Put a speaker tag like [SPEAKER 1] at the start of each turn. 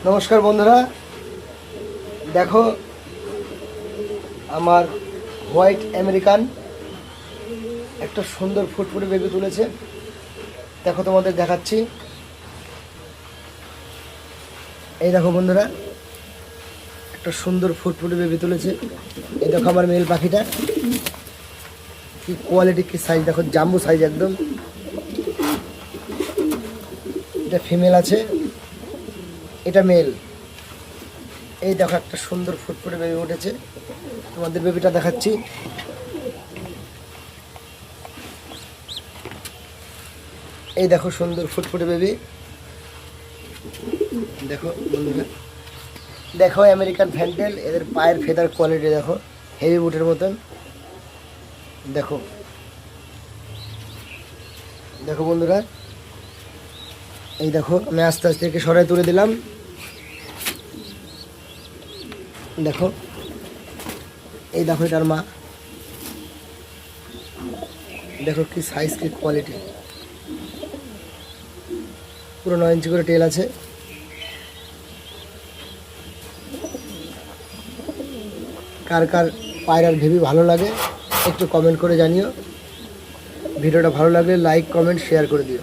[SPEAKER 1] নমস্কার বন্ধুরা, দেখো আমার হোয়াইট আমেরিকান একটা সুন্দর ফুটফুটে বেবি তুলেছে। দেখো তোমাদের দেখাচ্ছি। এই দেখো বন্ধুরা, একটা সুন্দর ফুটফুটে বেবি তুলেছে। এই দেখো আমার মেল পাখিটা, কি কোয়ালিটি, কি সাইজ দেখো, জাম্বু সাইজ একদম। এটা ফিমেল আছে, এটা মেল। এই দেখো একটা সুন্দর ফুটফুটে বেবি উঠেছে, তোমাদের বেবিটা দেখাচ্ছি। এই দেখো সুন্দর ফুটফুটে বেবি, দেখো বন্ধুরা। দেখো আমেরিকান ফ্যান্টেল, এদের পায়ের ফেদার কোয়ালিটি দেখো, হেভি বুটের মতন। দেখো দেখো বন্ধুরা, এই দেখো আমি আস্তে আস্তে একে সরাই তুলে দিলাম। দেখো, এই দেখো এটার মা, দেখো কি সাইজ, কি কোয়ালিটি, পুরো 9 ইঞ্চি করে টেল আছে। কার কার পায়রার বেবি ভালো লাগে একটু কমেন্ট করে জানিও। ভিডিওটা ভালো লাগলে লাইক, কমেন্ট, শেয়ার করে দিও।